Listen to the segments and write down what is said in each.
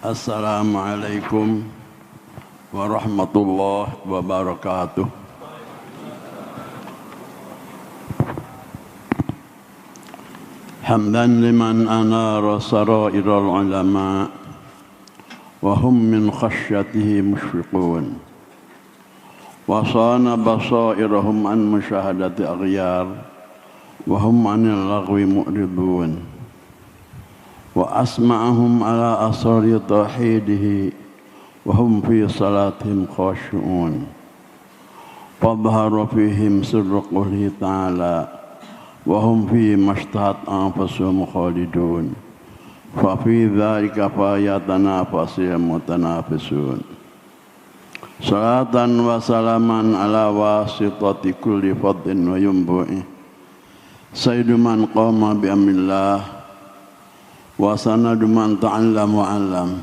Assalamualaikum warahmatullahi wabarakatuh. Hamdan liman anara sarairal ulama wa hum min khasyatihi mushfiqun wa sana basairahum an musyahadati aghyar wa hum anil lagwi mu'ridun wa asma'ahum ala asari tauhidihi wa hum fi salatihim khashu'un fadhara fihim sirru qawlihi ta'ala wa hum fi mashtahat anfusuhum khalidun fa fi dhalika falyatanafasil mutanafisun. Salatan wa salaman ala wasitati kulli fadlin wa yumbu'i sayyidu man qama bi amrillah wa sanadu man ta'allam wa 'allam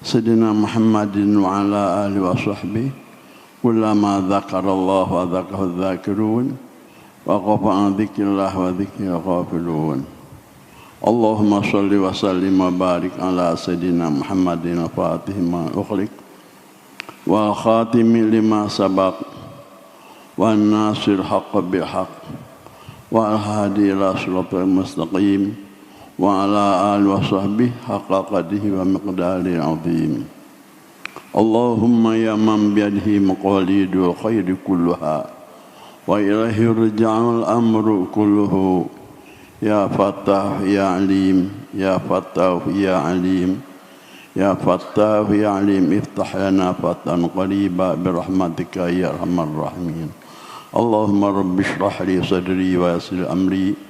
sayyidina Muhammadin wa ala alihi wa sahbihi kullama dzakarallahu wa dzakarahu dzakirun wa qafa'a dzikrillah wa dzikri ghafilun. Allahumma shalli wa sallim wa barik ala sayyidina Muhammadin al-fatih ma ukhliq wa khatimi lima sabaq wa nasir haqq bil haqq wa al-hadi ila siratal mustaqim wa ala alihi wa sahbihi haqqa qadrihi wa miqdarihi azim. Allahumma ya man biyadihi maqalidul khairi kulluha wa ilaihi rja'ul amru kulluhu ya Fattah ya Alim ya Fattah ya Alim ya Fattah ya Alim iftah lana fatan qariba birahmatika ya arhamar rahimin. Allahumma rabbi shrah li sadri wa yassir amri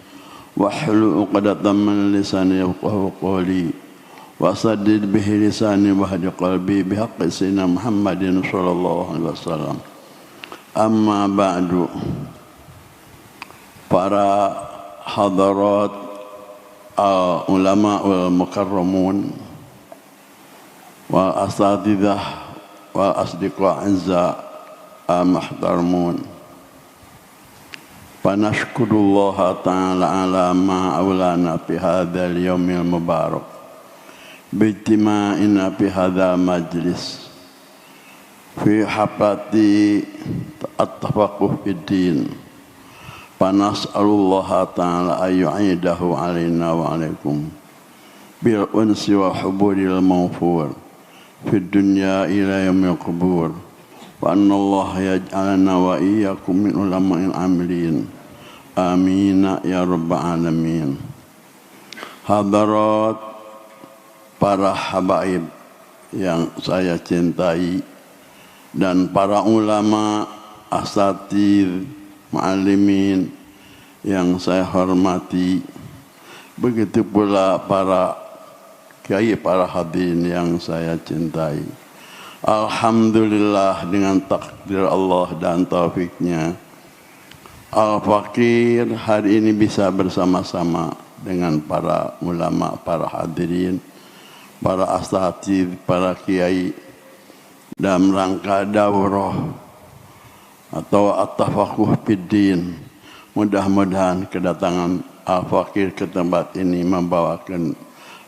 wahlul 'uqdatam min lisani yafqahu qawli wasaddid bihi lisani wahdi qalbi bihaqqi sayyidina Muhammadin sallallahu alaihi wasallam. Amma ba'du. Para hadarat ulama wal mukarramun wal asatidzah wal asdiqa azza mahtarmun, fanashkurullaha ta'ala ala ma awlana fi hadzal yaumil mubarak bijtima'ina fi hadzal majlis fi haflati at-tafaqquh fid-din, fanas'alullaha ta'ala ayyu'idahu alaina wa alaikum bil unsi wa hubulil mawfur fid dunya ila yaumil qubur wa annallaha yaj'alana wa iyyakum min ulama'il amilin. Amin ya rabbal alamin. Hadirat para habaib yang saya cintai dan para ulama, asatidz, muallimin yang saya hormati, begitu pula para kiai, para hadirin yang saya cintai. Alhamdulillah dengan takdir Allah dan taufiknya, Al-Fakir hari ini bisa bersama-sama dengan para ulama, para hadirin, para asatidz, para kiai dalam rangka daurah atau at-tafaqquh fid-din. Mudah-mudahan kedatangan Al-Fakir ke tempat ini membawakan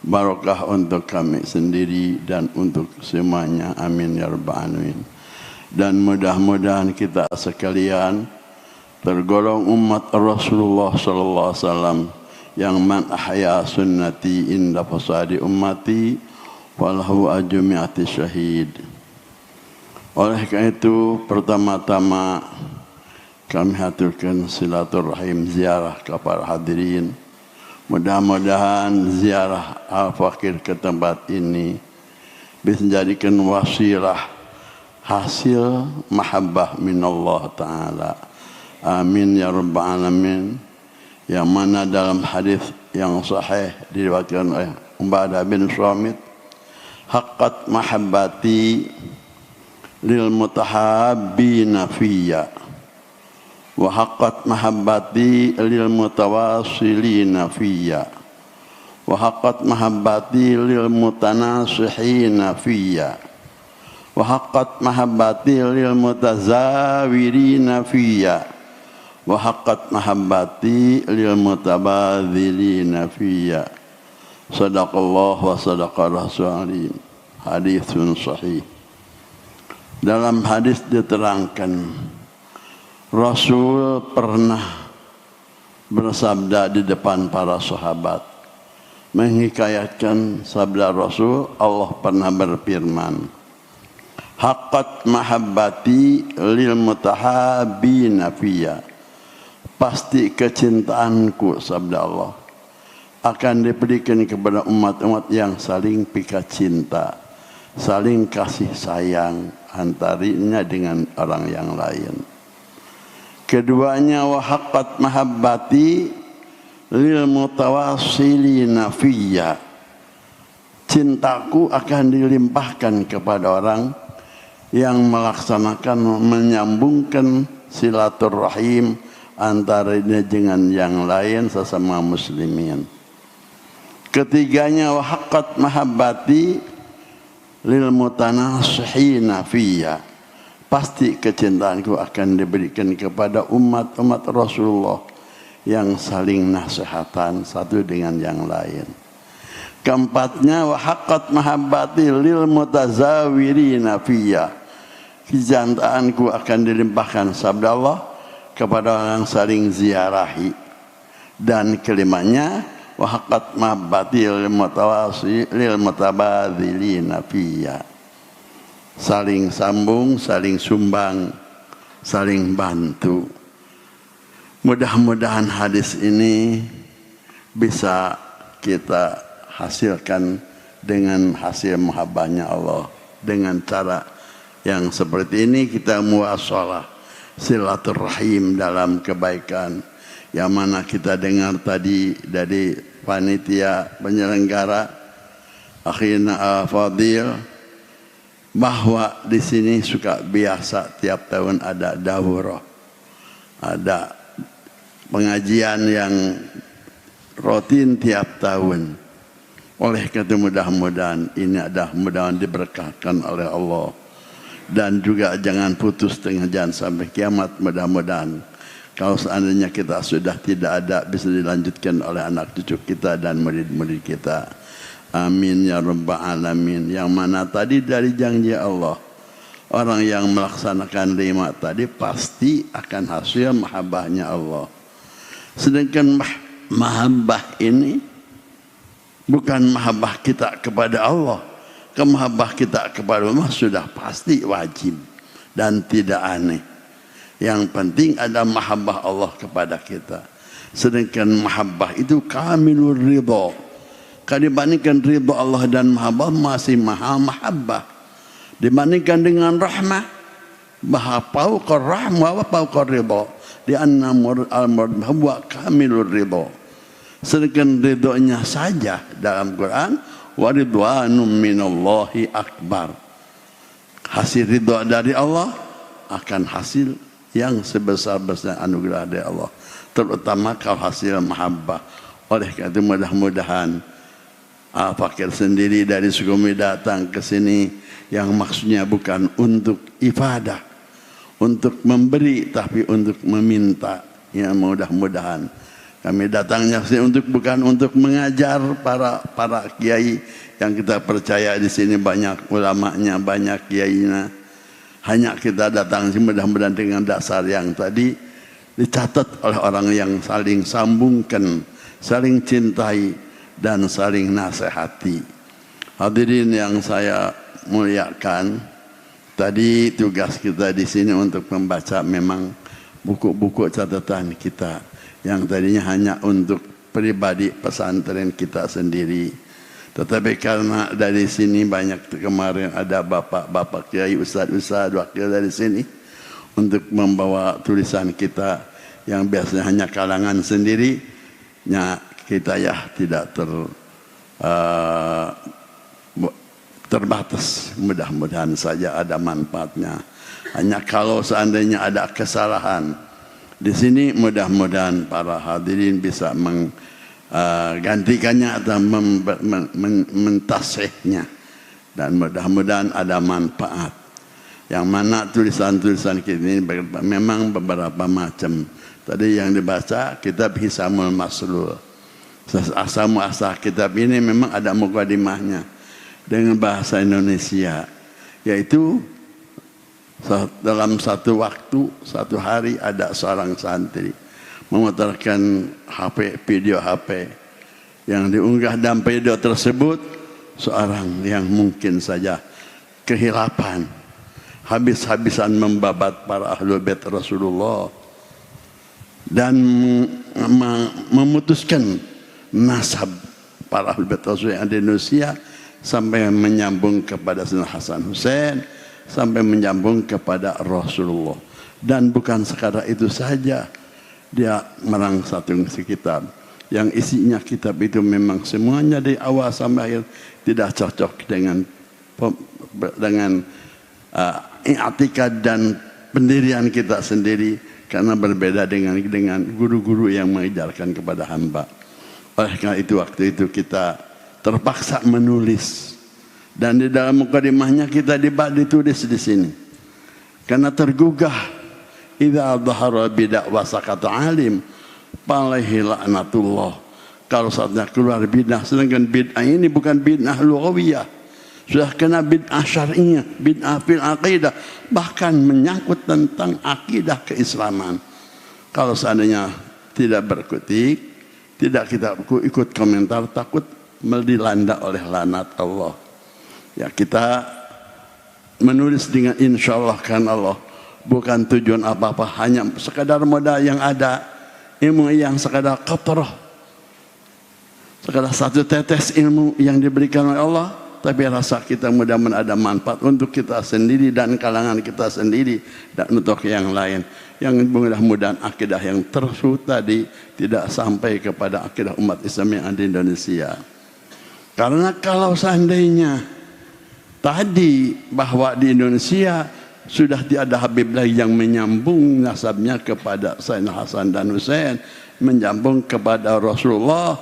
barakah untuk kami sendiri dan untuk semuanya. Amin ya rabbal alamin. Dan mudah-mudahan kita sekalian tergolong umat Rasulullah sallallahu alaihi wasallam yang man ahya sunnati inda fasadi ummati walahu ajmi'ati syahid. Oleh karena itu, pertama-tama kami haturkan silaturahim ziarah kepada hadirin. Mudah-mudahan ziarah Al-Fakir ke tempat ini bisa menjadikan wasilah hasil mahabbah minallah ta'ala. Amin ya rabbal alamin. Yang mana dalam hadis yang sahih diriwayatkan oleh Ubadah bin Samit, haqqat mahabbati lil mutahabbina fiyya wa haqqat mahabbati lil mutawassilina fiyya wa haqqat mahabbati lil mutanasihina fiyya wa haqqat mahabbati lil mutazawirina fiyya wa haqqat mahabbati lil mutabadzilina fiyya Sadaqallah wa sadaqa Rasulullah. Hadithun sahih. Dalam hadis diterangkan Rasul pernah bersabda di depan para sahabat, menghikayatkan sabda Rasul. Allah pernah berfirman, haqqat mahabbati lil mutahabbina fiyya, pasti kecintaanku, sabda Allah, akan diberikan kepada umat-umat yang saling pika cinta, saling kasih sayang antaranya dengan orang yang lain. Keduanya, wa haqqat mahabbati lil mutawassilina fiyya, cintaku akan dilimpahkan kepada orang yang melaksanakan, menyambungkan silaturahim antaranya dengan yang lain sesama muslimin. Ketiganya, wa haqqat mahabbati lil mutanasihina fiyya, pasti kecintaanku akan diberikan kepada umat-umat Rasulullah yang saling nasihatan satu dengan yang lain. Keempatnya, wa haqqat mahabbati lil mutazawirina fiyya, kecintaanku akan dilimpahkan, sabda Allah, kepada orang saling ziarahi. Dan kelimanya, wa haqqat mahabbati lil mutabadzilina fiyya, saling sambung, saling sumbang, saling bantu. Mudah-mudahan hadis ini bisa kita hasilkan dengan hasil mahabbahnya Allah. Dengan cara yang seperti ini kita muasalah, silaturahim dalam kebaikan. Yang mana kita dengar tadi dari panitia penyelenggara akhirnya Fadil, bahwa di sini suka biasa tiap tahun ada daurah, ada pengajian yang rutin tiap tahun. Oleh karena mudah-mudahan ini ada, mudah-mudahan diberkahkan oleh Allah, dan juga jangan putus tengah jalan sampai kiamat. Mudah-mudahan kalau seandainya kita sudah tidak ada, bisa dilanjutkan oleh anak cucu kita dan murid-murid kita. Amin ya rabbal alamin. Yang mana tadi dari janji Allah, orang yang melaksanakan 5 tadi pasti akan hasil mahabbahnya Allah. Sedangkan mahabbah ini bukan mahabbah kita kepada Allah. Kemahabbah kita kepada Allah sudah pasti wajib dan tidak aneh. Yang penting ada mahabbah Allah kepada kita. Sedangkan mahabbah itu kamilur ridha. Kalau dibandingkan ridha Allah dan mahabbah, masih mahabbah. Dibandingkan dengan rahmah, bahwa fauqa rahmah wa fauqa ridha, di anna al-mahabbah wa kamilur ridha. Sedangkan ridhonya saja dalam Quran, wa ridwanum minallahi akbar. Hasil ridha dari Allah akan hasil yang sebesar-besar anugerah dari Allah, terutama kalau hasil mahabbah. Oleh karena itu mudah-mudahan Al-Fakir sendiri dari Sukabumi datang ke sini yang maksudnya bukan untuk ibadah, untuk memberi, tapi untuk meminta. Ya, mudah-mudahan kami datangnya sini bukan untuk mengajar para kiai yang kita percaya di sini banyak ulamanya, banyak kiainya. Hanya kita datang sini mudah-mudahan dengan dasar yang tadi dicatat oleh orang yang saling sambungkan, saling cintai, dan saling nasihati. Hadirin yang saya muliakan, tadi tugas kita di sini untuk membaca memang buku-buku catatan kita yang tadinya hanya untuk pribadi pesantren kita sendiri. Tetapi karena dari sini banyak kemarin ada bapak-bapak kiai, ustaz-ustaz wakil dari sini untuk membawa tulisan kita yang biasanya hanya kalangan sendiri, kita ya tidak terbatas. Mudah-mudahan saja ada manfaatnya. Hanya kalau seandainya ada kesalahan di sini, mudah-mudahan para hadirin bisa menggantikannya atau mentasihnya, dan mudah-mudahan ada manfaat. Yang mana tulisan-tulisan kita ini memang beberapa macam. Tadi yang dibaca kitab Hisamul Maslul, Asal muasal kitab ini memang ada mukadimahnya dengan bahasa Indonesia, yaitu dalam satu waktu, satu hari ada seorang santri memutarkan video HP yang diunggah dalam video tersebut seorang yang mungkin saja kehilapan, habis-habisan membabat para ahlul bait Rasulullah dan memutuskan nasab para ahlul bait Rasul yang ada di Indonesia sampai menyambung kepada Sayyidina Hasan Hussein, sampai menyambung kepada Rasulullah. Dan bukan sekadar itu saja, dia merang satu kitab yang isinya kitab itu memang semuanya dari awal sampai akhir tidak cocok dengan i'tikad dan pendirian kita sendiri, karena berbeda dengan guru-guru yang mengajarkan kepada hamba. Oleh karena itu waktu itu kita terpaksa menulis, dan di dalam mukadimahnya kita ditulis di sini karena tergugah, idza dhahara bid'ah wa sakata alim falaihi la'natullah. Kalau saatnya keluar bid'ah, sedangkan bid'ah ini bukan bid'ah lughawiyah, sudah kena bid'ah syar'iyah, bid'ah fil aqidah, bahkan menyangkut tentang akidah keislaman. Kalau seandainya tidak berkutik, tidak kita ikut komentar, takut dilanda oleh laknat Allah. Ya, kita menulis dengan insyaallah kan Allah, bukan tujuan apa-apa, hanya sekadar modal yang ada, ilmu yang sekadar qatrah, sekadar satu tetes ilmu yang diberikan oleh Allah, tapi rasa kita mudah-mudahan ada manfaat untuk kita sendiri dan kalangan kita sendiri dan untuk yang lain, yang mudah-mudahan akidah yang tersu tadi tidak sampai kepada akidah umat Islam yang ada di Indonesia. Karena kalau seandainya tadi bahwa di Indonesia sudah tiada Habib lagi yang menyambung nasabnya kepada Sayyidina Hasan dan Hussein, menyambung kepada Rasulullah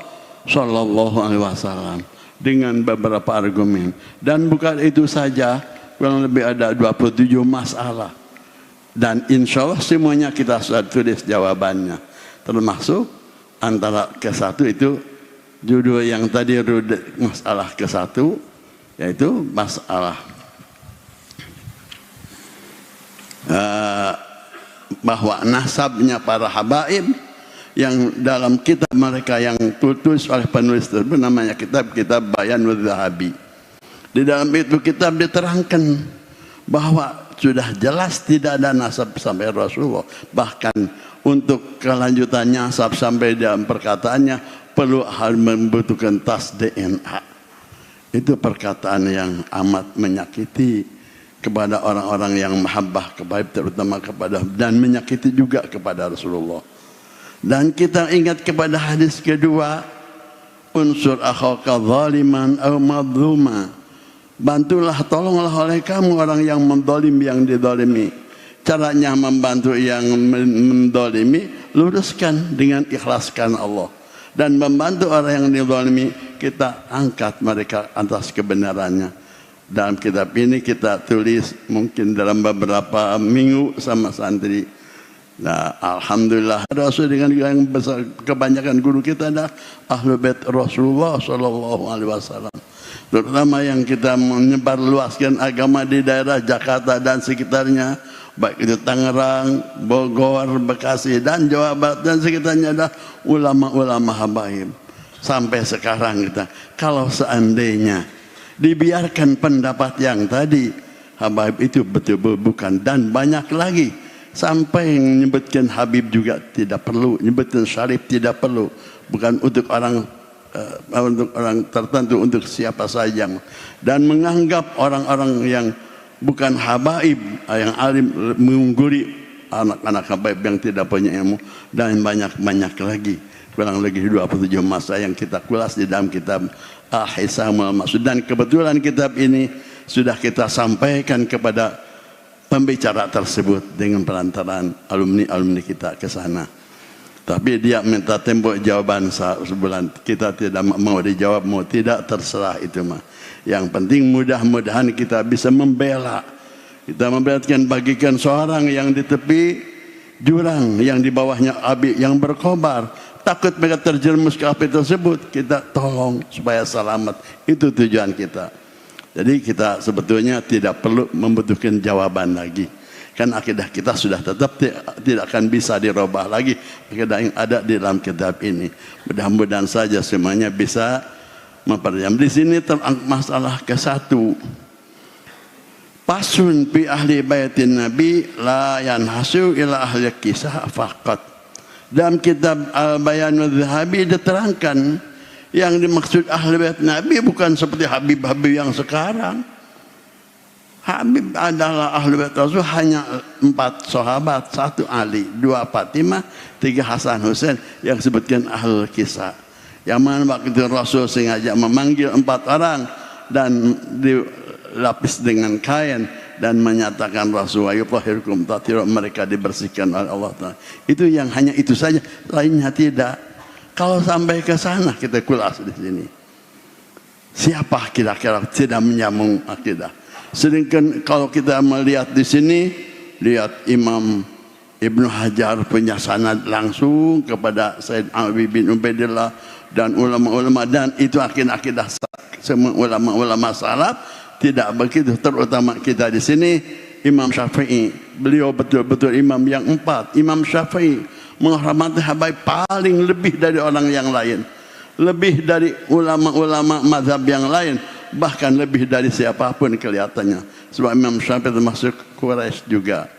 Sallallahu Alaihi Wasallam dengan beberapa argumen, dan bukan itu saja, kurang lebih ada 27 masalah, dan insya Allah semuanya kita sudah tulis jawabannya, termasuk antara ke-1 itu judul yang tadi, masalah ke-1 yaitu masalah bahwa nasabnya para habaib yang dalam kitab mereka yang tulis oleh penulis tersebut, namanya kitab Bayanul Zahabi. Di dalam itu kitab diterangkan bahwa sudah jelas tidak ada nasab sampai Rasulullah, bahkan untuk kelanjutan nasab sampai dalam perkataannya perlu membutuhkan tes DNA. Itu perkataan yang amat menyakiti kepada orang-orang yang mahabbah kepada, terutama kepada, dan menyakiti juga kepada Rasulullah. Dan kita ingat kepada hadis kedua, unsur akhaka zaliman aw madluma, bantulah, tolonglah oleh kamu orang yang menzalim, yang dizalimi. Caranya membantu yang mendolimi, luruskan dengan ikhlaskan Allah, dan membantu orang yang dizalimi, kita angkat mereka atas kebenarannya. Dalam kitab ini kita tulis mungkin dalam beberapa minggu sama santri. Nah, alhamdulillah Rasul dengan yang besar, kebanyakan guru kita adalah ahlul bait Rasulullah Sallallahu Alaihi Wasallam, terutama yang kita menyebar luaskan agama di daerah Jakarta dan sekitarnya, baik itu Tangerang, Bogor, Bekasi dan Jawa Barat dan sekitarnya, adalah ulama-ulama habaib. Sampai sekarang kita, kalau seandainya dibiarkan pendapat yang tadi, habaib itu betul-betul bukan, dan banyak lagi. Sampai menyebutkan Habib juga tidak perlu, menyebutkan Syarif tidak perlu, bukan untuk orang tertentu, untuk siapa saja, dan menganggap orang-orang yang bukan habaib, yang alim, mengungguli anak-anak habaib yang tidak punya ilmu, dan banyak lagi, kurang lagi 27 masa yang kita kulas di dalam kitab Al-Hisamul Maqsud. Dan kebetulan kitab ini sudah kita sampaikan kepada pembicara tersebut dengan perantaraan alumni kita ke sana. Tapi dia minta tempo jawaban sebulan. Kita tidak mau dijawab, mau tidak, terserah itu mah. Yang penting mudah-mudahan kita bisa membela. Kita memberatkan bagikan seorang yang di tepi jurang, yang di bawahnya api yang berkobar, takut mereka terjerumus ke api tersebut, kita tolong supaya selamat. Itu tujuan kita. Jadi kita sebetulnya tidak perlu membutuhkan jawaban lagi. Kan akidah kita sudah tetap tidak akan bisa dirubah lagi. Akidah yang ada di dalam kitab ini. Mudah-mudahan saja semuanya bisa memperdalam. Di sini terangkat masalah ke-1. Pasun fi ahli baitin nabi la yanhasu ila ahli kisah faqat. Dalam kitab Al-Bayan Al-Zahabi diterangkan yang dimaksud ahli bait nabi bukan seperti Habib-Habib yang sekarang. Habib adalah ahli bait Rasul hanya 4 sahabat, 1 Ali, 2 Fatimah, 3 Hasan Husain yang disebutkan ahli kisah. Yang mana waktu itu Rasul sengaja memanggil 4 orang dan dilapis dengan kain dan menyatakan Rasul yutahhirukum tathira, mereka dibersihkan oleh Allah Ta'ala. Itu yang hanya itu saja, lainnya tidak. Kalau sampai ke sana kita kulas di sini. Siapa kira-kira tidak menyambung akidah? Sedangkan kalau kita melihat di sini, lihat Imam Ibnu Hajar punya sanad langsung kepada Said Ali bin Ubaidillah dan ulama-ulama, dan itu akidah semua ulama-ulama salaf tidak begitu. Terutama kita di sini Imam Syafi'i, beliau betul-betul imam yang 4. Imam Syafi'i menghormati Habaib paling lebih dari orang yang lain, lebih dari ulama-ulama mazhab yang lain, bahkan lebih dari siapapun kelihatannya. Sebab Imam Syafi'i termasuk Quraisy juga.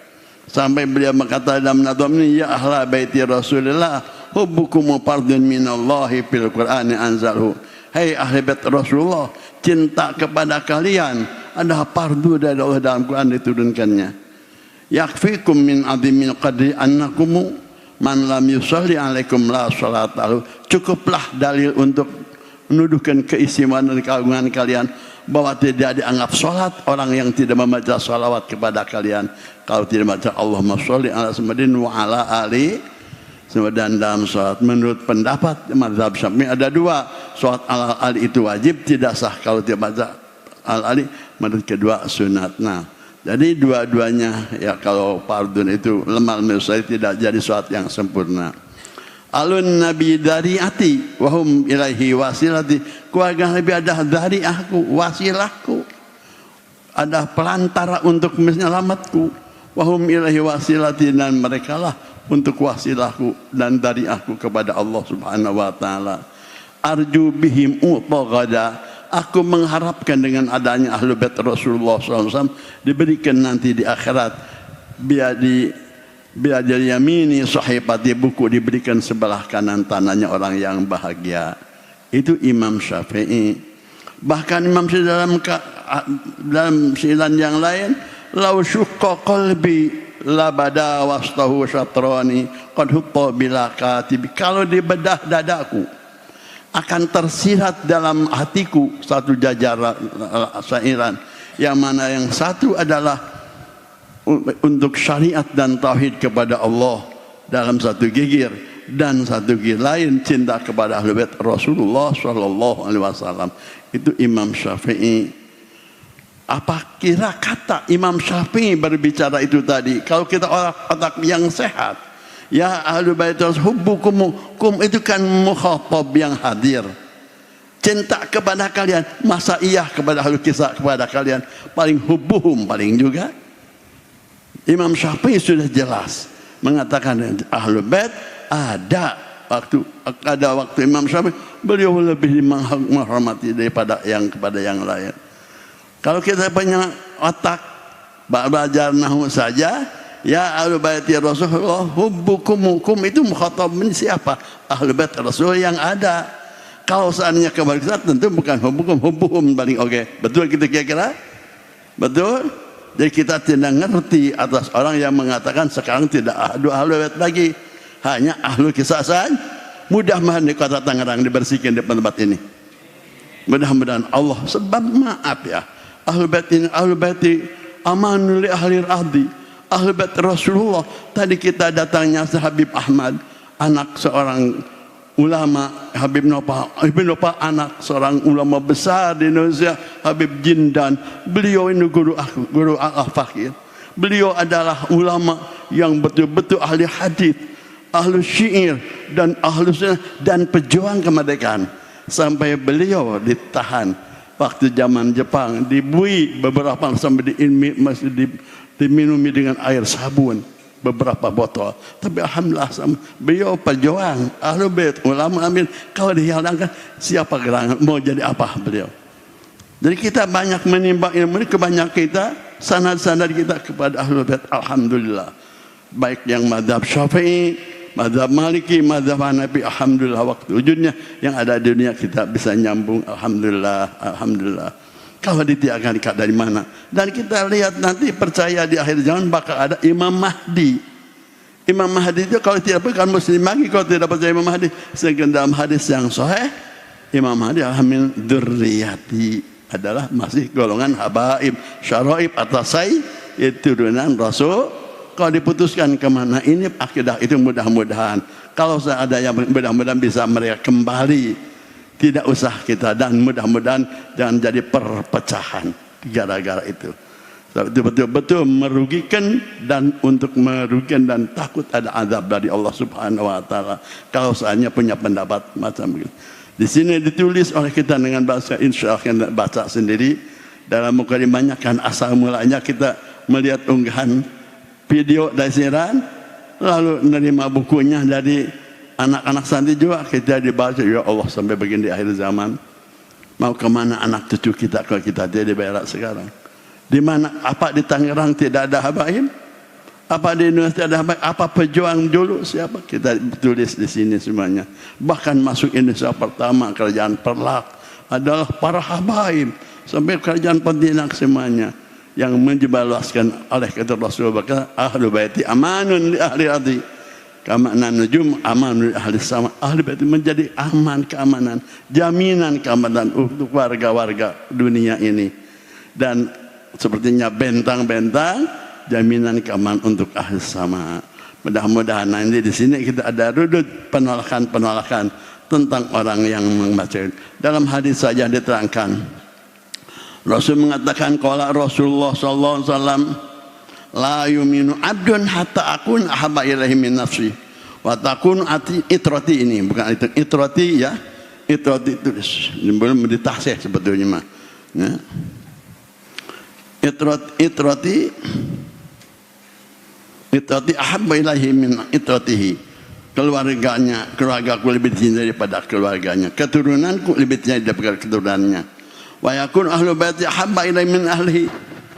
Sampai beliau berkata dalam nadham ini, ya ahla baiti Rasulillah hubbukum fardun minallahi fil Qur'ani anzalhu. Hai ahli bait Rasulullah, cinta kepada kalian adalah fardu dari Allah dalam Quran diturunkannya. Yakfikum min azimil qadri annakum man lam yusalli alaikum la salatahu. Cukuplah dalil untuk menuduhkan keistimewaan dan keagungan kalian bahwa tidak dianggap salat orang yang tidak membaca salawat kepada kalian. Kalau tidak baca Allahumma sholli ala Muhammadin wa ala ali, dan dalam salat menurut pendapat mazhab Syafi'i ada 2, salat ala ali itu wajib, tidak sah kalau tidak baca ala ali. Menurut kedua sunat. Nah, jadi dua-duanya ya, kalau fardun itu lemah menurut saya tidak jadi salat yang sempurna. Alun nabi dariati wahum ilaihi wasilati. Keluarga Nabi ada dariahku, wasilahku, ada pelantara untuk menyelamatku. Wahum ilaihi wasilati, dan mereka lah untuk wasilahku dan dariahku kepada Allah Subhanahu wa taala. Arju bihim utagada. Aku mengharapkan dengan adanya ahlu bait Rasulullah SAW diberikan nanti di akhirat biar yamini sahifati, buku diberikan sebelah kanan tanahnya orang yang bahagia. Itu Imam Syafi'i. Bahkan Imam Syafi'i dalam silan yang lain, lau syukka qalbi labada wastahu syatrani qad hutta bila katibi. Kalau dibedah dadaku akan tersirat dalam hatiku satu jajar syairan, yang mana yang satu adalah untuk syariat dan tauhid kepada Allah dalam satu gigir, dan satu gigir lain cinta kepada ahli bait Rasulullah sallallahu alaihi wasallam. Itu Imam Syafi'i. Apa kira kata Imam Syafi'i berbicara itu tadi? Kalau kita otak yang sehat, ya ahli bait hubbukum, itu kan mukhatab yang hadir. Cinta kepada kalian, masa iya kepada ahli kisah kepada kalian? Paling hubbuhum paling juga. Imam Syafi'i sudah jelas mengatakan ahlul bait ada waktu Imam Syafi'i beliau lebih menghormati daripada yang kepada yang lain. Kalau kita punya otak belajar nahwu saja, ya ahlul bait Rasulullah hubbukum itu mukhatab siapa? Ahlul bait Rasul yang ada. Kalau seandainya kebalikan tentu bukan hubbuhum paling oke. Betul kita kira-kira? Betul? Jadi kita tidak ngerti atas orang yang mengatakan sekarang tidak ada ahlul bait lagi, hanya ahlul kisah saja. Mudah-mudahan di kota Tangerang dibersihkan di tempat ini. Mudah-mudahan Allah, sebab maaf ya, ahlul bait ini ahlul bait amanul li ahli ardi, ahlul bait Rasulullah. Tadi kita datangnya Habib Ahmad, anak seorang ulama, Habib Nopal anak seorang ulama besar di Indonesia, Habib Jindan. Beliau ini guru aku, guru Al-Fakir. Beliau adalah ulama yang betul-betul ahli hadis, ahlu syair dan ahlu sunnah dan pejuang kemerdekaan. Sampai beliau ditahan waktu zaman Jepang, dibui beberapa sampai diminumi dengan air sabun beberapa botol. Tapi alhamdulillah beliau pejuang ahlu bait, ulama amin. Kalau dihilangkan siapa gerangan mau jadi apa beliau? Jadi kita banyak menimbang ilmu ini, kebanyakan kita sanad-sanad kita kepada ahlul bait, alhamdulillah. Baik yang mazhab Syafi'i, mazhab Maliki, mazhab Hanafi, alhamdulillah. Waktu ujungnya yang ada di dunia kita bisa nyambung, alhamdulillah, alhamdulillah. Kalau ditiadakan dari mana? Dan kita lihat nanti, percaya di akhir zaman bakal ada Imam Mahdi. Imam Mahdi itu kalau tidak bukan muslim lagi, kalau tidak percaya Imam Mahdi. Sedangkan dalam hadis yang sahih, Imam Mahdi min dzurriyyati, adalah masih golongan habaib, syaraib atas saya, itu turunan Rasul. Kalau diputuskan kemana ini akidah itu, mudah-mudahan kalau ada yang mudah-mudahan bisa mereka kembali, tidak usah kita, dan mudah-mudahan jangan jadi perpecahan gara-gara itu. Itu betul-betul merugikan, dan untuk merugikan dan takut ada azab dari Allah Subhanahu wa taala kalau seandainya punya pendapat macam begitu. Di sini ditulis oleh kita dengan bahasa, insya Allah kita baca sendiri. Dalam mukadimahnya kan asal mulanya kita melihat unggahan video dari Siran, lalu menerima bukunya dari anak-anak santri juga, kita dibaca. Ya Allah, sampai begini di akhir zaman, mau kemana anak cucu kita kalau kita tidak dibayar sekarang? Di mana? Apa di Tangerang tidak ada habaib? Apa di Indonesia ada habaib? Apa pejuang dulu siapa? Kita tulis di sini semuanya. Bahkan masuk Indonesia pertama kerajaan Perlak adalah para habaib, sampai kerajaan Pontianak semuanya yang menjebalaskan oleh kata Rasulullah, berkata ahlu baiti amanun li ahli ardi kama nujum amanun li ahli sama. Ahli bait menjadi aman, keamanan, jaminan keamanan untuk warga-warga dunia ini, dan sepertinya bentang-bentang jaminan keamanan untuk ahli sama. Mudah-mudahan nanti di sini kita ada rudut penolakan-penolakan tentang orang yang membaca. Dalam hadis saja diterangkan, Rasul mengatakan, qala Rasulullah sallallahu alaihi wasallam, la yuminu abdun hatta akun ahabba ilaihi min nafsi wa takun itrati. Ini bukan itu itrati ya, itrati itu belum ditahsih sebetulnya mah ya. Itrati ahabba ilaihi min itratihi. Keluargaku lebih dicintai daripada keluarganya, keturunanku lebih dicintai daripada keturunannya. Wa yakun ahlu baiti ahabba ilaihi min ahlihi,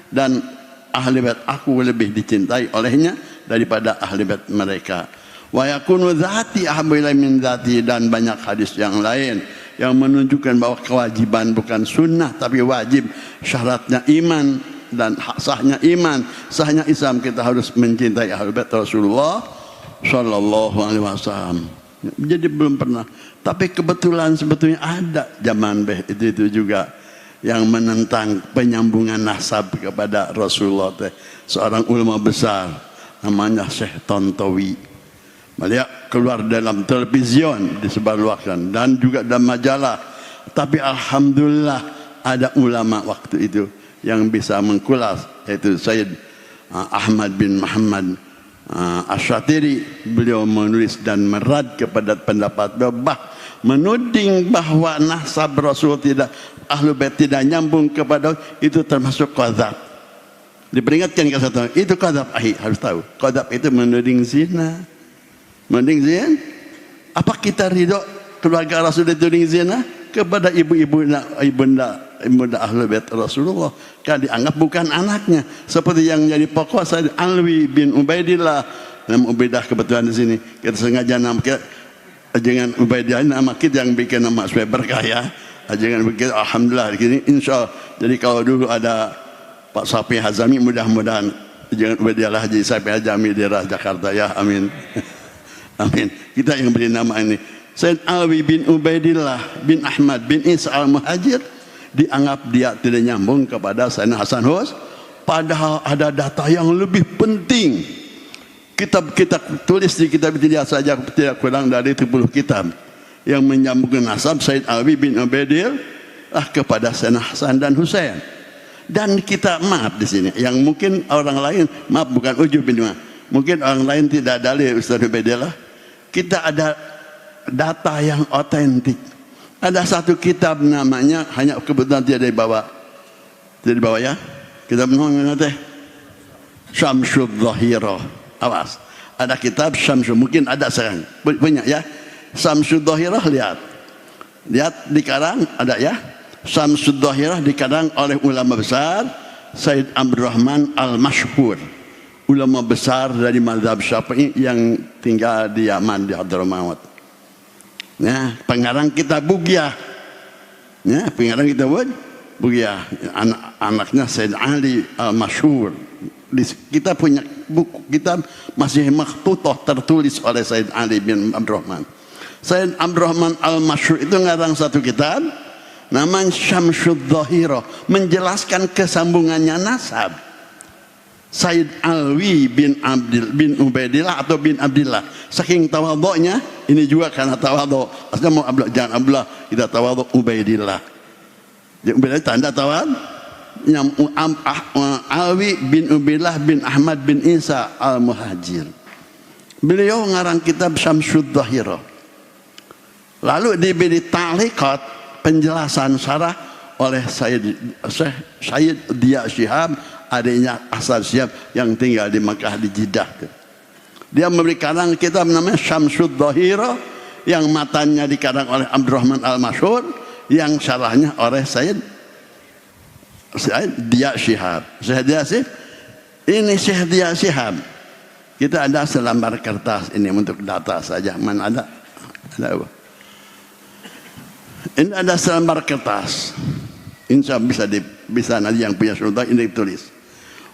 dan ahli bait aku lebih dicintai olehnya daripada ahli bait mereka. Wa yakunu dzati ahabba ilaihi min dzati, dan banyak hadis yang lain yang menunjukkan bahwa kewajiban bukan sunnah tapi wajib, syaratnya iman, dan sahnya iman, sahnya Islam, kita harus mencintai ahli bait Rasulullah sallallahu alaihi wasallam. Jadi belum pernah, tapi kebetulan sebetulnya ada zaman itu juga yang menentang penyambungan nasab kepada Rasulullah. Seorang ulama besar namanya Syekh Tontowi, beliau keluar dalam televisi disebarluaskan dan juga dalam majalah. Tapi alhamdulillah ada ulama waktu itu yang bisa mengkulas, yaitu Sayyid Ahmad bin Muhammad Asyatiri. Beliau menulis dan merad kepada pendapat menuding bahwa nasab Rasul tidak, ahlu bait tidak nyambung kepada itu, termasuk qadzab. Diperingatkan ke satu, itu qadzab, harus tahu. Qadzab itu menuding zina. Menuding zina. Apa kita ridho keluarga Rasul dituding zina? Kepada ibunda ahlu bait Rasulullah kan dianggap bukan anaknya, seperti yang jadi pokok saya Alwi bin Ubaidillah. Nama Ubaidah kebetulan di sini kita sengaja nama kita jangan Ubaidillah, nama kita yang bikin nama supaya berkah ya. Jangan begitu, alhamdulillah gini insyaallah. Jadi kalau dulu ada Pak Safi Hazami, mudah-mudahan jangan Ubaidillah Haji Safi Hazami di Jakarta ya, amin. Amin. Kita yang beri nama ini Sayyid Alwi bin Ubaidillah bin Ahmad bin Isa al-Muhajir, dianggap dia tidak nyambung kepada Sayyidina Hasan Hus, padahal ada data yang lebih penting. Kita tulis di kitab tidak saja, tidak kurang dari 30 kitab yang menyambungkan nasab Sayyid Alwi bin Ubaidillah kepada Sayyidina Hasan dan Husain. Dan kita maaf di sini, yang mungkin orang lain, maaf bukan ujub ini, mungkin orang lain tidak dalil Ustaz Ubaidillah, kita ada data yang otentik. Ada satu kitab namanya, hanya kebetulan dia dari bawah. Dia di bawah ya. Kitab namanya teh Syamsul Dhahirah. Awas. Ada kitab Syamsul, mungkin ada sekarang. Punya ya. Syamsul Dhahirah, lihat. Lihat dikarang ada ya. Syamsul Dhahirah dikarang oleh ulama besar Said Abdurrahman Al-Mashhur. Ulama besar dari mazhab Syafi'i yang tinggal di Yaman, di Hadramaut. Ya, pengarang kitab Bughiyah. Ya, pengarang kitab Bughiyah. Anaknya Said Ali Al-Mashhur. Kita punya buku kitab masih makhtutah tertulis oleh Said Ali bin Abdurrahman. Said Abdurrahman Al-Mashhur itu ngarang satu kitab namanya Syamsul Dhahirah, menjelaskan kesambungannya nasab Said Alwi bin Ubaidillah atau bin Abdillah. Saking tawadhu'nya, ini juga karena tawadhu. Asal mau Abdullah, jangan Abdullah, kita tawadhu Ubaidillah. Jadi Ubaidillah tanda tawadhu. Yang Alwi bin Ubaidillah bin Ahmad bin Isa Al-Muhajir. Beliau ngarang kitab Syamsul Dhahirah. Lalu diberi ta'liqat, penjelasan syarah oleh Sayyid Diya Shihab, adiknya Asad Shihab yang tinggal di Makkah di Jeddah. Dia memberi karang kitab namanya Syamsul Dhahirah, yang matanya dikarang oleh Abdurrahman Al-Mashhur, yang syarahnya oleh Sayyid Diya Shihab. Syekh Diya Shihab. Ini Syekh Diya Shihab. Kita ada selembar kertas ini untuk data saja. Mana ada? Ada apa? Ini ada selembar kertas. Insya Allah bisa nanti yang punya surat ini ditulis.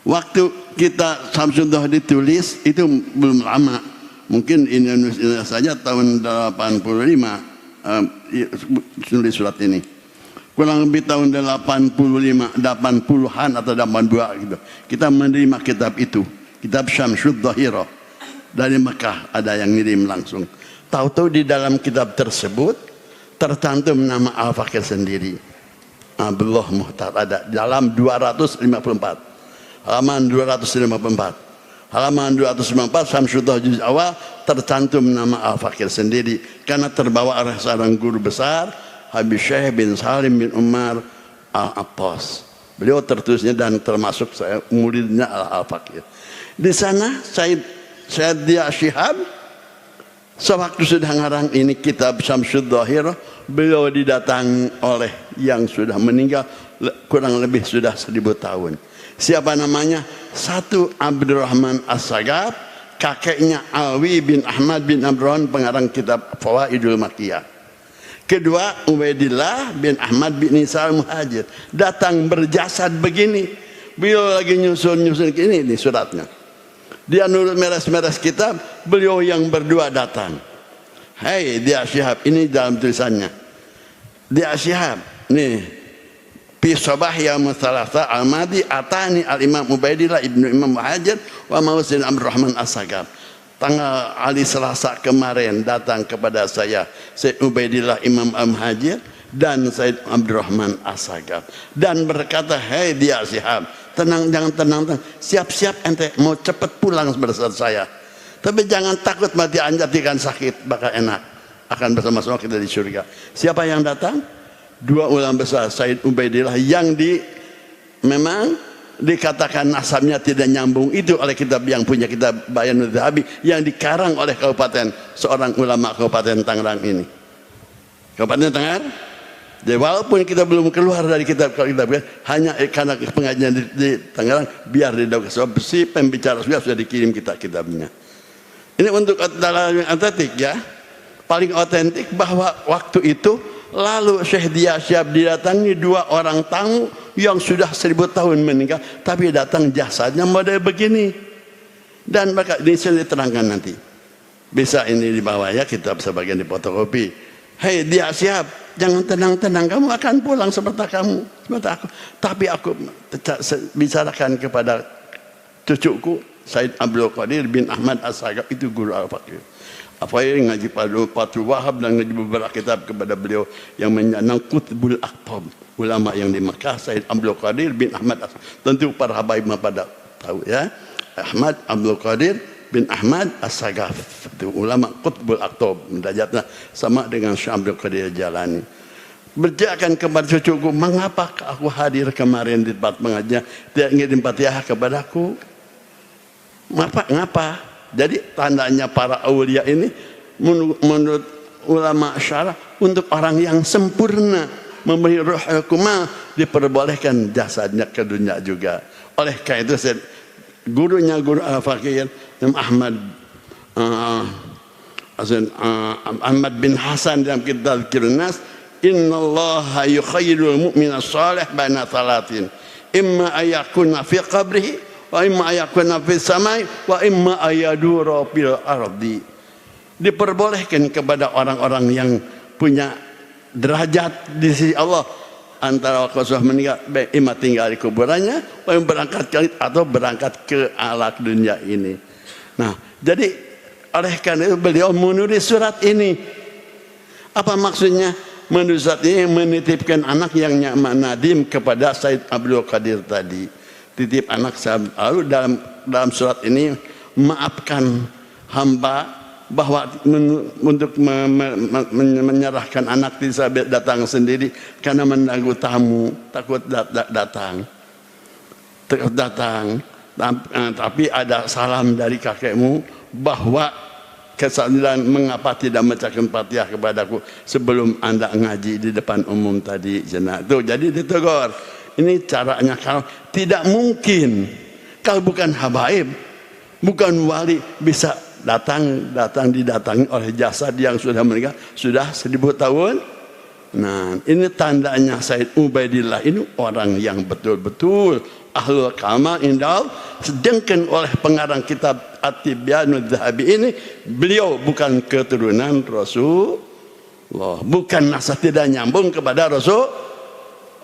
Waktu kita Syamsul Dhahirah ditulis itu belum lama. Mungkin Indonesia saja tahun 85 tulis surat ini. Kurang lebih tahun 80-an atau 82 gitu. Kita menerima kitab itu, kitab Syamsul Dhahirah dari Mekah, ada yang ngirim langsung. Tahu-tahu di dalam kitab tersebut tercantum nama Al-Fakir sendiri. Abdullah Muhtar ada dalam 254. Halaman 254. Halaman 254 Syamsul Dhahirah juz awal tercantum nama Al-Fakir sendiri karena terbawa oleh seorang guru besar Habib Syekh bin Salim bin Umar Al-Attas. Beliau tertulisnya dan termasuk saya muridnya Al-Fakir. Di sana Said Diya Shihab sewaktu sudah ngarang ini kitab Syamsul Dhahirah, beliau didatangi oleh yang sudah meninggal kurang lebih sudah 1000 tahun. Siapa namanya? Satu Abdurrahman As-Sagaf, kakeknya Alwi bin Ahmad bin Abdurrahman, pengarang kitab Fawaidul Makkiyah. Kedua Ubaidillah bin Ahmad bin Isa Al-Muhajir, datang berjasad begini. Beliau lagi nyusun ini suratnya. Dia nurut meres-meres kitab, beliau yang berdua datang. Hai Diya Shihab, ini dalam tulisannya. Diya Shihab, nih. Fi sabahya muthalatha al-madi atani al-imam Ubaidillah ibnu Imam Muhajir wa Mausin Abdurrahman As-Sagaf. Tanggal hari Selasa kemarin datang kepada saya Said Ubaidillah Imam Al-Muhajir dan Said Abdurrahman As-Sagaf dan berkata, "Hai Diya Shihab, tenang, jangan tenang. Siap-siap ente mau cepat pulang bersama saya. Tapi jangan takut mati anjat ikan sakit, bakal enak. Akan bersama-sama kita di surga." Siapa yang datang? Dua ulama besar, Said Ubaidillah yang memang dikatakan nasabnya tidak nyambung itu oleh kitab yang punya kitab Bayanul Dhahabi yang dikarang oleh kabupaten seorang ulama Kabupaten Tangerang ini. Kabupaten Tangerang. Jadi walaupun kita belum keluar dari kitab hanya karena pengajian di Tangerang biar didapat sebab si pembicara sudah dikirim kitabnya. Ini untuk dalam otentik ya. Paling otentik bahwa waktu itu lalu Syekh Diya Shihab didatangi dua orang tamu yang sudah 1000 tahun meninggal, tapi datang jasadnya model begini. Dan maka ini saya diterangkan nanti. Bisa ini di bawah ya, kitab sebagian difotokopi. Hei Diya Shihab, jangan tenang-tenang, kamu akan pulang seperti aku. Tapi aku bicarakan kepada cucuku Said Abdul Qadir bin Ahmad As-Sagaf, itu guru Al-Fakir. Apa yang ngaji Fathul Wahab dan ngaji beberapa kitab kepada beliau yang menyandang Qutbul Aqtab, ulama yang di Makkah, Said Abdul Qadir bin Ahmad Tentu para habaib pada tahu ya. Ahmad Abdul Qadir bin Ahmad As-Sagaf, itu ulama Qutbul Aqtab, derajatnya sama dengan Syekh Abdul Qadir Jalani. Berjakan kepada cucuku, mengapa aku hadir kemarin di tempat pengajian tidak ngirim Fatihah kepadaku? Ngapa? Jadi tandanya para aulia ini menurut ulama syarah untuk orang yang sempurna, memberi ruhul kumal, diperbolehkan jasadnya ke dunia juga. Oleh karena itu gurunya guru al-faqih Ahmad bin Hasan dalam kitab Kirnas, innallaha yukhayyirul mu'mina salih baina salatin imma ayakuna fi qabrihi wa imma ayakuna fi samai wa imma ayadura fil ardi. Diperbolehkan kepada orang-orang yang punya derajat di sisi Allah antara waktu meninggal, imma tinggal di kuburannya, berangkat atau berangkat ke alam dunia ini. Nah, jadi oleh karena itu beliau menulis surat ini. Apa maksudnya? Menulis surat ini menitipkan anak yang nyaman nadim kepada Said Abdul Qadir tadi. Titip anak saya. Lalu dalam surat ini, maafkan hamba bahwa untuk menyerahkan anak bisa datang sendiri karena menunggu tamu, takut datang. Tapi ada salam dari kakekmu bahwa kesalahan mengapa tidak membacakan Fatihah kepadaku sebelum Anda ngaji di depan umum tadi. Tuh, jadi ditegur. Ini caranya. Kalau tidak mungkin, kalau bukan habaib, bukan wali, bisa didatangi oleh jasad yang sudah meninggal sudah 1000 tahun. Nah, ini tandanya Said Ubaidillah ini orang yang betul-betul ahlul kamal indah. Sedangkan oleh pengarang kitab At-Tibyanul Dhahabi ini, beliau bukan keturunan Rasulullah, bukan nasab, tidak nyambung kepada Rasul.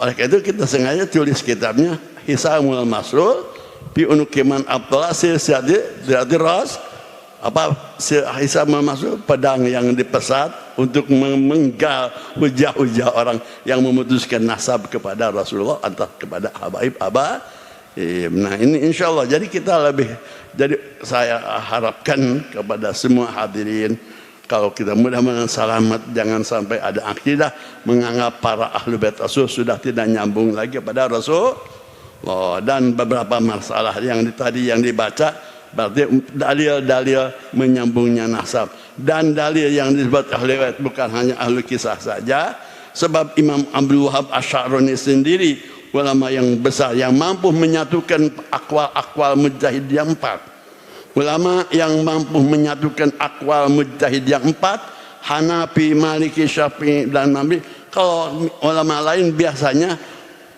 Oleh karena itu kita sengaja tulis kitabnya Hisamul Masrur fi unukiman Abdullah Silsilatir Ras. Apa Hisab masuk pedang yang dipesat untuk memenggal hujah-hujah orang yang memutuskan nasab kepada Rasulullah atau kepada habaib Nah, ini insya Allah. Jadi saya harapkan kepada semua hadirin, kalau kita mudah-mudahan selamat, jangan sampai ada akidah menganggap para ahlu bait Rasul sudah tidak nyambung lagi pada Rasul. Dan beberapa masalah yang tadi yang dibaca, berarti dalil-dalil menyambungnya nasab, dan dalil yang disebut ahli bait bukan hanya ahli kisah saja. Sebab Imam Abdul Wahab Asy'arani sendiri ulama yang besar yang mampu menyatukan akwal mujtahid yang 4. Ulama yang mampu menyatukan akwal mujtahid yang 4, Hanafi, Maliki, Syafi'i dan Nabi. Kalau ulama lain biasanya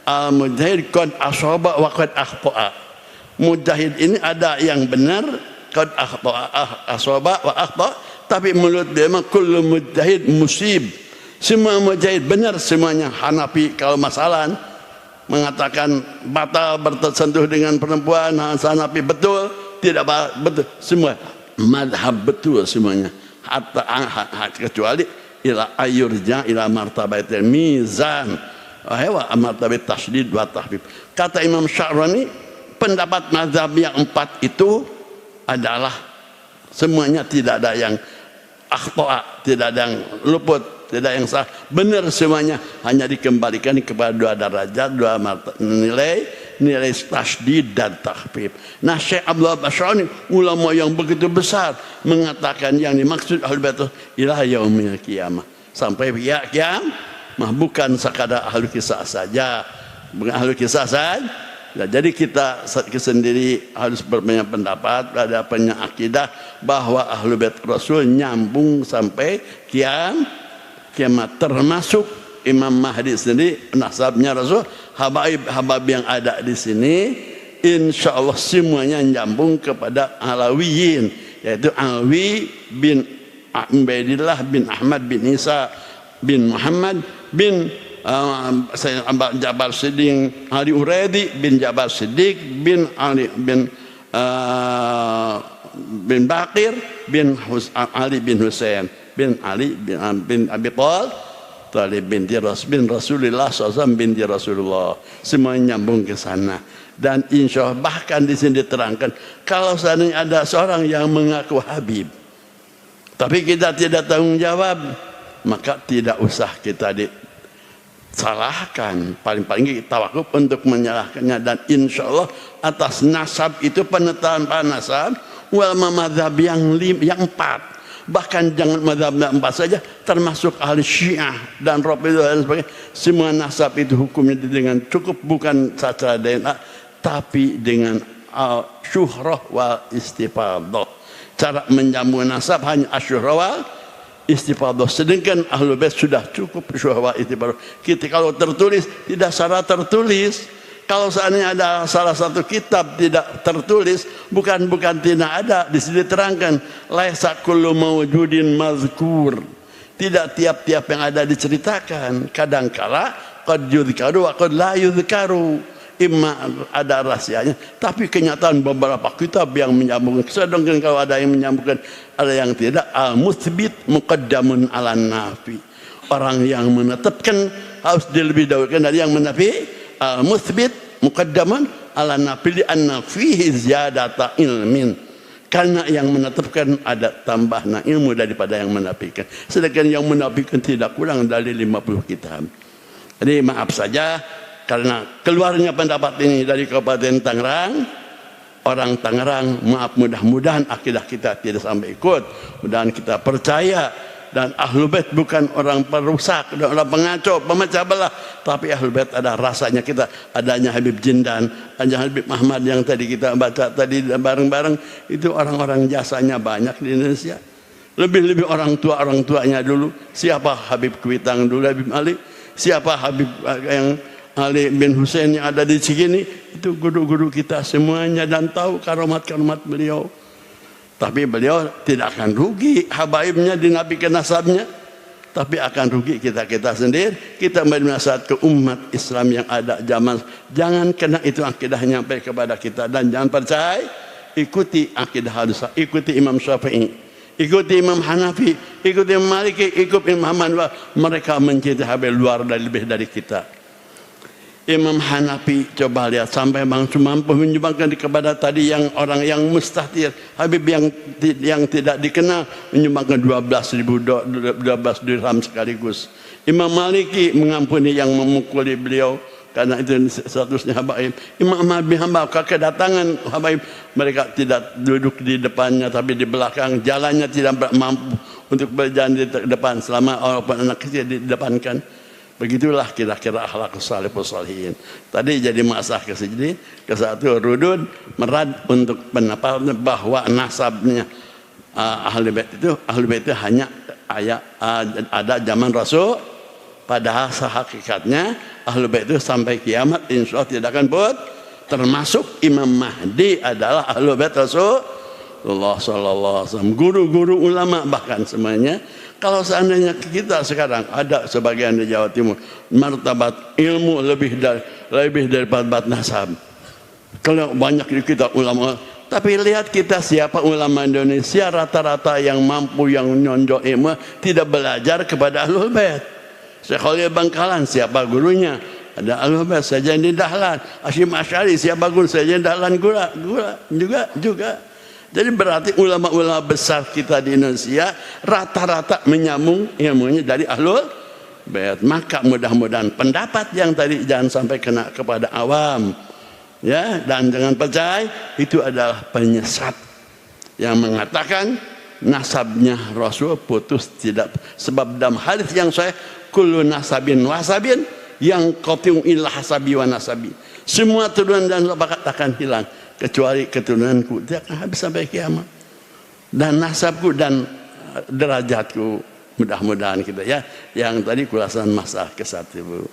al-mujtahid qad asaba wa qad akhta'a. Mujtahid ini ada yang benar, qad asaba wa akhta, tapi menurut dia mah kullu mujtahid musib. Semua mujtahid benar semuanya. Hanafi kalau masalah mengatakan batal bersentuh dengan perempuan, Hanafi betul, tidak betul, semua madhab betul semuanya. Hatta kecuali ila ayurja ila martabatil mizan wa martabat tasydid wa tahfif. Kata Imam Sya'rani, pendapat mazhab yang 4 itu adalah semuanya tidak ada yang akhta', tidak ada yang luput, tidak ada yang salah, benar semuanya, hanya dikembalikan kepada 2 derajat, 2 nilai tasydid dan takhfif. Nah, Syekh Abdullah Basyani, ulama yang begitu besar, mengatakan yang dimaksud ahlul bait ila yaumil qiyamah, sampai kiamat, bukan sekadar ahlu kisah saja, bukan ahlu kisah saja. Nah, jadi kita sendiri harus berbanyak pendapat, ada banyak akidah bahwa Ahlul Bait Rasul nyambung sampai kiamat, termasuk Imam Mahdi sendiri nasabnya Rasul. Habaib yang ada di sini insya Allah semuanya nyambung kepada Alawiyin, yaitu Alawi bin Ubaidillah bin Ahmad bin Isa bin Muhammad bin Jabar Siddiq Ali Uraidi bin Jabar Siddiq bin Ali bin Bakir bin Ali bin Husain bin Ali bin Abi Thalib. Thalib binti Rasulullah SAW binti Rasulullah, semua nyambung ke sana. Dan insya Allah bahkan di sini diterangkan, kalau seandainya ada seorang yang mengaku Habib tapi kita tidak tanggung jawab, maka tidak usah kita disalahkan, paling-paling kita wakuf untuk menyalahkannya. Dan insya Allah atas nasab itu, penetapan nasab ulama mazhab yang 4, bahkan jangan mazhab 4 saja, termasuk ahli Syiah dan Rafidhah dan sebagainya, semua nasab itu hukumnya dengan cukup, bukan secara DNA tapi dengan syuhrah wal istifadah. Cara menyambung nasab hanya asyuhrah wal istifadah, sedangkan ahlul bait sudah cukup syuhrah wal istifadah. Kita kalau tertulis tidak secara tertulis. Kalau seandainya ada salah satu kitab tidak tertulis, bukan tidak ada, di sini diterangkan laisa kullu mawjudin mazkur, tidak tiap-tiap yang ada diceritakan. Kadangkala qad yuzkaru wa qad la yuzkaru, imma ada rahasianya, tapi kenyataan beberapa kitab yang menyambungkan. Sedangkan kalau ada yang menyambungkan, ada yang tidak. Al-mutsbit muqaddamun ala nafi, orang yang menetapkan harus dilebih dahulukan dari yang menafi. Al-muthbit muqaddaman ala nafi li'anna fihi ziyadata ilmin, karena yang menetapkan ada tambahan ilmu daripada yang menafikan. Sedangkan yang menafikan tidak kurang dari 50 kitab. Jadi maaf saja karena keluarnya pendapat ini dari Kabupaten Tangerang, orang Tangerang, maaf, mudah-mudahan akidah kita tidak sampai ikut, mudah-mudahan kita percaya. Dan Ahlul Bait bukan orang perusak, orang pengacau, pemecah belah, tapi Ahlul Bait ada rasanya kita. Adanya Habib Jindan, ada Habib Muhammad yang tadi kita baca tadi bareng-bareng, itu orang-orang jasanya banyak di Indonesia. Lebih-lebih orang tuanya dulu. Siapa Habib Kuitang dulu, Habib Ali? Siapa Habib yang Ali bin Hussein yang ada di sini? Itu guru-guru kita semuanya, dan tahu karomat-karomat beliau. Tapi beliau tidak akan rugi habaibnya dinafikan nasabnya, tapi akan rugi kita sendiri. Kita bernasihat ke umat Islam yang ada zaman, jangan kena itu akidahnya sampai kepada kita, dan jangan percaya. Ikuti akidah hadis, ikuti Imam Syafi'i, ikuti Imam Hanafi, ikuti Imam Maliki, ikuti Imam Ahmad. Mereka mencintai Habib luar dan lebih dari kita. Imam Hanafi, coba lihat, sampai bangsa mampu menyumbangkan kepada tadi yang orang yang mustahtir, Habib yang tidak dikenal, menyumbangkan 12 dirham sekaligus. Imam Maliki mengampuni yang memukuli beliau, karena itu statusnya habaib. Imam Ahmad bin Hanbal kedatangan habaib, mereka tidak duduk di depannya tapi di belakang, jalannya tidak mampu untuk berjalan di depan selama orang anak kecil didepankan. Begitulah kira-kira akhlak salihus salihin. Tadi jadi masalah ke-1 rudud merad untuk pendapat bahwa nasabnya ahli bait itu hanya ada zaman Rasul, padahal sehakikatnya ahli bait itu sampai kiamat insya Allah tidak akan put. Termasuk Imam Mahdi adalah ahli bait Rasulullah sallallahu alaihi wasallam, guru-guru ulama bahkan semuanya. Kalau seandainya kita sekarang ada sebagian di Jawa Timur martabat ilmu lebih daripada nasab, kalau banyak di kita ulama, tapi lihat kita siapa ulama Indonesia rata-rata yang mampu, yang nyonjok ilmu, tidak belajar kepada Ahlul Bait. Syekh Khalil Bangkalan siapa gurunya? Ada Ahlul Bait. Sayyidi Dahlan, Hasyim Asy'ari siapa guru? Sayyidi Dahlan juga. Jadi berarti ulama-ulama besar kita di Indonesia rata-rata menyambung ilmunya dari Ahlul Bait. Maka mudah-mudahan pendapat yang tadi jangan sampai kena kepada awam, ya, dan jangan percaya itu adalah penyesat yang mengatakan nasabnya Rasul putus, tidak. Sebab dalam hadis yang sahih, kullu nasabin wasabin yang qati'un illa hasabi wa nasabi, semua turunan dan bakat akan hilang kecuali keturunanku, dia akan habis sampai kiamat, dan nasabku dan derajatku. Mudah-mudahan kita, ya, yang tadi kulasan masalah ke-1, Bu.